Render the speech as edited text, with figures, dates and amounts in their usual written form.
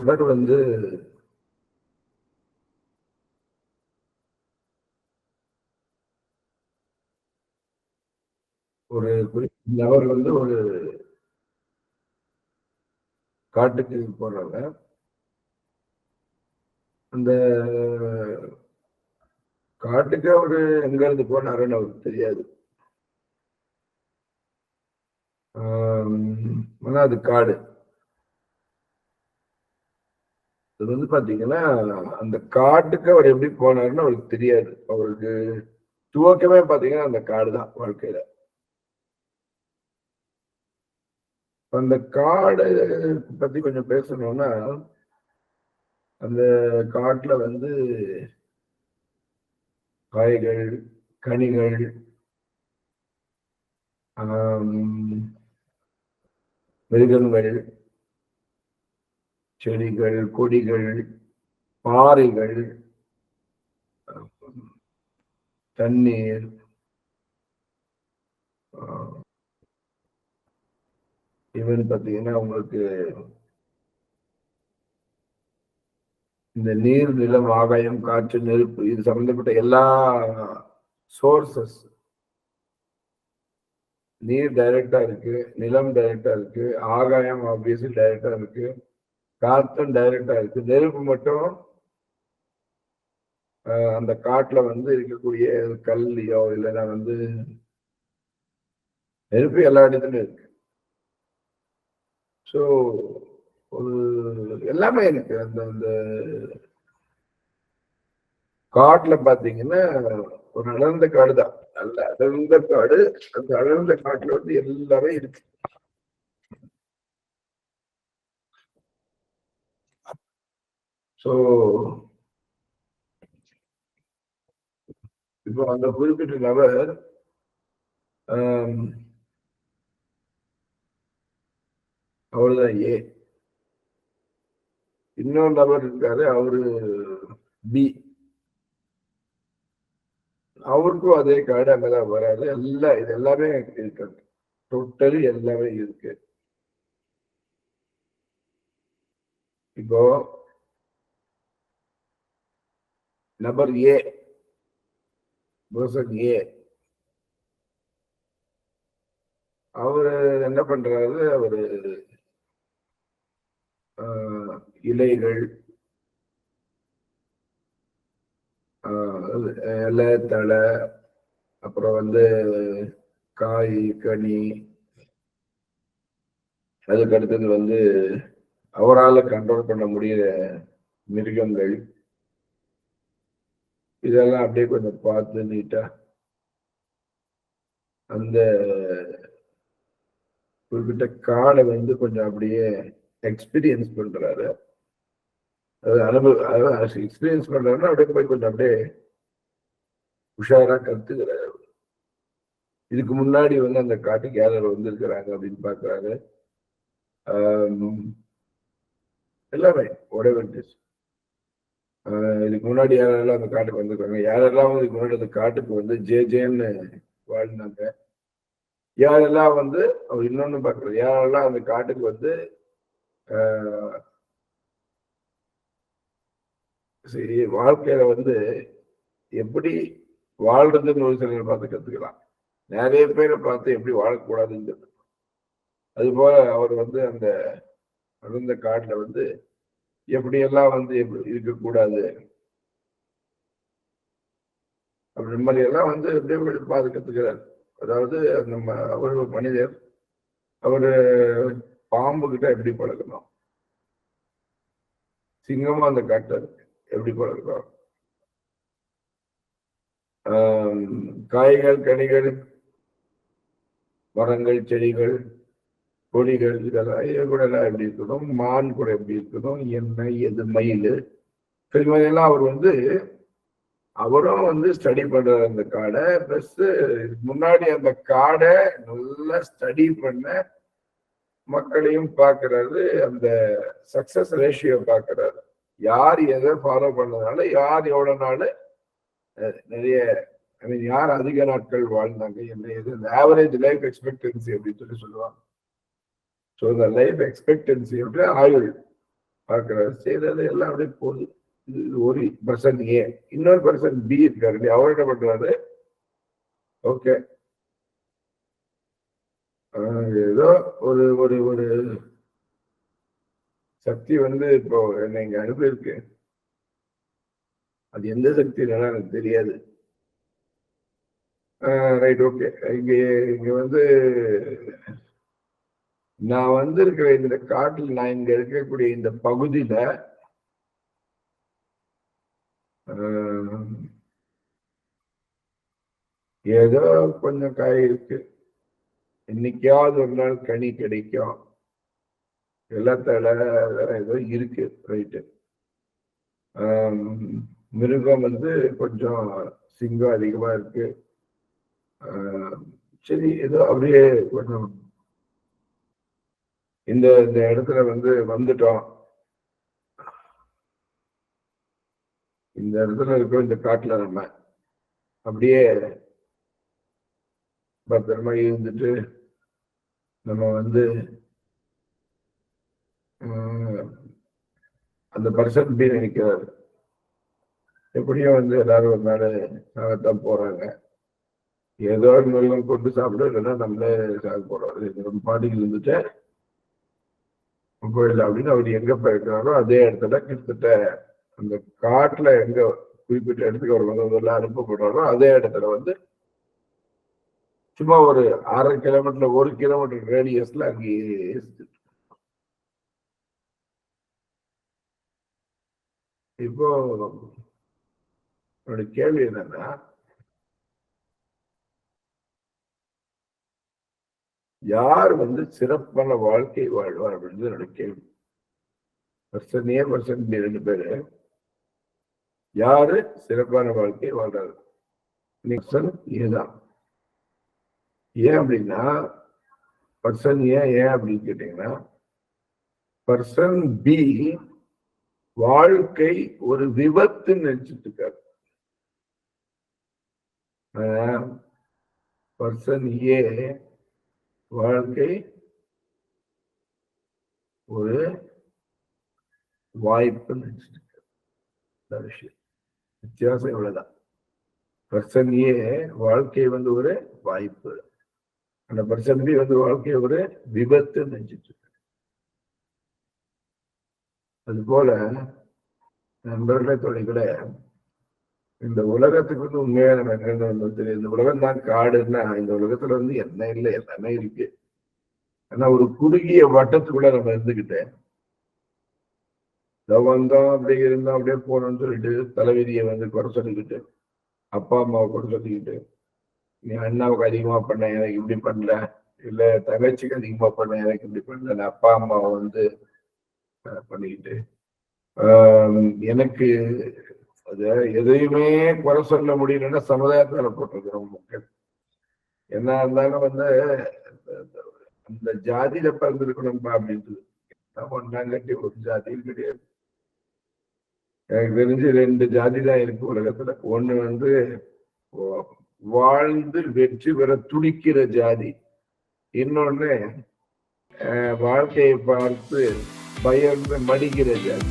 நபர் வந்து ஒரு நபர் வந்து ஒரு காட்டுக்கு போறாங்க. அந்த காட்டுக்கு அவரு எங்க இருந்து போனாருன்னு அவருக்கு தெரியாது. ஆனா அது காடு. அது வந்து பாத்தீங்கன்னா அந்த காட்டுக்கு அவர் எப்படி போனாருன்னு அவருக்கு தெரியாது. அவருக்கு துவக்கமே பாத்தீங்கன்னா அந்த காடு தான் வாழ்க்கையில. அந்த காடு பத்தி கொஞ்சம் பேசணும்னா, அந்த காட்டுல வந்து காய்கள், கனிகள், மிருகங்கள், செடிகள், கொடிகள், பாறைகள், தண்ணீர், இவன் பாத்தீங்கன்னா உங்களுக்கு இந்த நீர், நிலம், ஆகாயம், காற்று, நெருப்பு இது சம்பந்தப்பட்ட எல்லா சோர்சஸ், நீர் டைரக்டா இருக்கு, நிலம் டைரக்டா இருக்கு, ஆகாயம் ஆப்வியஸ்லி டைரக்டா இருக்கு, காற்றும் டைரக்டா இருக்கு. நெருப்பு மட்டும் அந்த காட்டுல வந்து இருக்கக்கூடிய கல்லையோ இல்லைன்னா வந்து நெருப்பு எல்லா இடத்துலயும் இருக்கு. ஸோ ஒரு எல்லாமே இருக்கு. அந்த அந்த காட்டுல பாத்தீங்கன்னா ஒரு அடர்ந்த காடு தான், நல்ல அடர்ந்த காடு. அந்த அடர்ந்த காட்டுல வந்து எல்லாமே இருக்கு. ஸோ இப்போ அந்த குறிப்பிட்ட நபர் அவர்தான் ஏ. இன்னொரு நபர் இருக்காரு, அவரு பி. அவருக்கும் அதே காடு அங்கதான் வராது. எல்லாம் இது எல்லாமே இருக்கு, டோட்டலி எல்லாமே இருக்கு. இப்போ நபர் ஏ, பர்சன் ஏ, அவரு என்ன பண்றாரு, அவரு இலைகள், இலை, தழை, அப்புறம் வந்து காய், கனி, அதுக்கு அடுத்தது வந்து அவரால் கண்ட்ரோல் பண்ண முடியற மிருகங்கள், இதெல்லாம் அப்படியே கொஞ்சம் பார்த்து நீட்டா அந்த குறிப்பிட்ட காடை வந்து கொஞ்சம் அப்படியே எக்ஸ்பீரியன்ஸ் பண்றாரு. எக்ஸ்பீரியன்ஸ் பண்றாருன்னா அப்படியே போய் கொஞ்சம் அப்படியே உஷாரா கத்துக்கிறாரு. இதுக்கு முன்னாடி வந்து அந்த காட்டுக்கு யாரும் வந்திருக்கிறாங்க அப்படின்னு பாக்குறாரு. எல்லாமே இதுக்கு முன்னாடி யாரெல்லாம் அந்த காட்டுக்கு வந்திருக்காங்க, யாரெல்லாம் இதுக்கு முன்னாடி அந்த காட்டுக்கு வந்து ஜேன்னு வாழ்ந்தாங்க, யாரெல்லாம் வந்து அவர் இன்னொன்னு பாக்குறாரு, யாரெல்லாம் அந்த காட்டுக்கு வந்து சரி வாழ்க்கையில வந்து எப்படி வாழ்றதுன்னு ஒரு சிலரை பார்த்து கத்துக்கலாம், நிறைய பேரை பார்த்து எப்படி வாழக்கூடாதுன்னு. அது போல அவர் வந்து அந்த அடர்ந்த காட்டுல வந்து எப்படியெல்லாம் வந்து இருக்கக்கூடாது அப்படின்ற மாதிரி எல்லாம் வந்து எப்படியே பார்த்து கத்துக்கிறார். அதாவது நம்ம அவர் மனிதர், அவரு பாம்பு கிட்ட எப்படி பழகணும், சிங்கமா அந்த காட்டுல எப்படி பழகணும், காய்கள், கனிகள், மரங்கள், செடிகள், கொடிகள், இதெல்லாம் இது கூட எல்லாம் எப்படி இருக்கணும், மான் கூட எப்படி இருக்கணும், என்ன எது மயில், இது மாதிரியெல்லாம் அவர் வந்து அவரும் வந்து ஸ்டடி பண்றாரு அந்த காடை. பிளஸ் முன்னாடி அந்த காடை நல்லா ஸ்டடி பண்ண மக்களையும் பார்க்கறாரு, அந்த சக்சஸ் ரேஷியோ பார்க்கறாரு, யார் எதை ஃபாலோ பண்ணதுனால யார் எவ்வளவு நாள் நிறைய யார் அதிக நாட்கள் வாழ்ந்தாங்க, என்ன எது ஆவரேஜ் லைஃப் எக்ஸ்பெக்டன்சி அப்படின்னு சொல்லுவாங்க. ஸோ இந்த லைஃப் எக்ஸ்பெக்டன்சி ஆயுள், பார்க்கிறாரு, செய்யறது எல்லாம் அப்படியே போகுது. ஒரு பர்சன் ஏ, இன்னொரு பர்சன் பி இருக்காரு, அவர் என்ன பண்றாரு, ஓகே ஏதோ ஒரு ஒரு ஒரு சக்தி வந்து இப்போ என்ன இங்க அனுப்பியிருக்கு, அது எந்த சக்தி எனக்கு தெரியாது. Right, okay. இங்க இங்க வந்து நான் வந்திருக்கிற இந்த காட்டில், நான் இங்க இருக்கக்கூடிய இந்த பகுதியில ஏதோ கொஞ்சம் காய் இருக்கு, இன்னைக்காவது ஒரு நாள் கனி கிடைக்கும், எல்லாத்தால ஏதோ இருக்கு. ரைட்டு. மிருகம் வந்து கொஞ்சம் சிங்கம் அதிகமா இருக்கு. சரி, ஏதோ அப்படியே கொஞ்சம் இந்த இந்த இடத்துல வந்து வந்துட்டோம். இந்த இடத்துல இருக்கோம், இந்த காட்டுல நம்ம அப்படியே பத்திரமா இருந்துட்டு நம்ம வந்து அந்த பர்சன் பி நினைக்கிறாரு, எப்படியும் வந்து எல்லாரும் ஒரு நாள் சாகத்தான் போறாங்க, ஏதோ ஒரு மிருகம் கொண்டு சாப்பிட, இல்லைன்னா நம்மளே சாக போறோம், நம்ம பாட்டிகள் இருந்துட்டு கோயில் அப்படின்னு அவர் எங்க போயிருக்கிறாரோ அதே இடத்துல கிட்டத்தட்ட அந்த காட்டுல எங்க குறிப்பிட்ட இடத்துக்கு அவர் வந்து அனுப்பப்படுறாரோ அதே இடத்துல வந்து சும்மா ஒரு 1/2 கிலோமீட்டர் 1 கிலோமீட்டர் ரேடியஸ்ல அங்கேயே இப்போ என்னோட கேள்வி என்னன்னா, யார் வந்து சிறப்பான வாழ்க்கை வாழ்வார் அப்படின்னு என்னோட கேள்வி. பர்சன் ஏ பர்சன் பி 2 பேரு, யாரு சிறப்பான வாழ்க்கை வாழ்றாரு? ஏதான். ஏன் அப்படின்னா, பர்சன் ஏன் அப்படின்னு கேட்டீங்கன்னா, பர்சன் பி வாழ்க்கை ஒரு விபத்து நினைச்சிட்டு இருக்காரு. பர்சன் ஏ வாழ்க்கை ஒரு வாய்ப்பு நினைச்சிட்டு இருக்காரு. விஷயம் வித்தியாசம் இவ்வளவுதான். பர்சன் ஏ வாழ்க்கை வந்து ஒரு வாய்ப்பு, அந்த பர்சன் பி வந்து வாழ்க்கை ஒரு விபத்து நினைச்சிட்டு இருக்காரு. அது போல நண்பர்களே தோழிகளே, இந்த உலகத்துக்கு வந்து உண்மையான தெரியும். இந்த உலகம் தான் காடுன்னா, இந்த உலகத்துல வந்து என்ன இல்லை, எல்லாமே இருக்கு. ஆனா ஒரு குறுகிய வட்டத்துக்குள்ள நம்ம இருந்துகிட்டேன் வந்தோம், அப்படியே இருந்தோம், அப்படியே போனோம்னு சொல்லிட்டு தலைவிதியை வந்து குறை சொல்லிக்கிட்டு, அப்பா அம்மாவை குறை சொல்லிக்கிட்டு, நீ அண்ணாவுக்கு அதிகமா பண்ண எனக்கு இப்படி பண்ணல, இல்ல தங்கச்சிக்கு அதிகமா பண்ண எனக்கு இப்படி பண்ணல, அப்பா அம்மாவை வந்து பண்ணிக்கிட்டு எனக்கு அது எதையுமே குறை சொல்ல முடியலன்னா சமுதாயத்தால போட்டிருக்கு ரொம்ப முக்கியம். என்ன இருந்தாலும் வந்து அந்த ஜாதியில பிறந்திருக்கணும்பா அப்படின்றது ஒன்னாங்கட்டி ஒரு ஜாதியும் கிடையாது. எனக்கு தெரிஞ்சு 2 ஜாதி தான் இருக்கு உலகத்துல. ஒண்ணு வந்து வாழ்ந்து வெற்றி பெற துடிக்கிற ஜாதி, இன்னொன்னு வாழ்க்கையை பார்த்து பயந்து மடிக்கிற ஜாதி.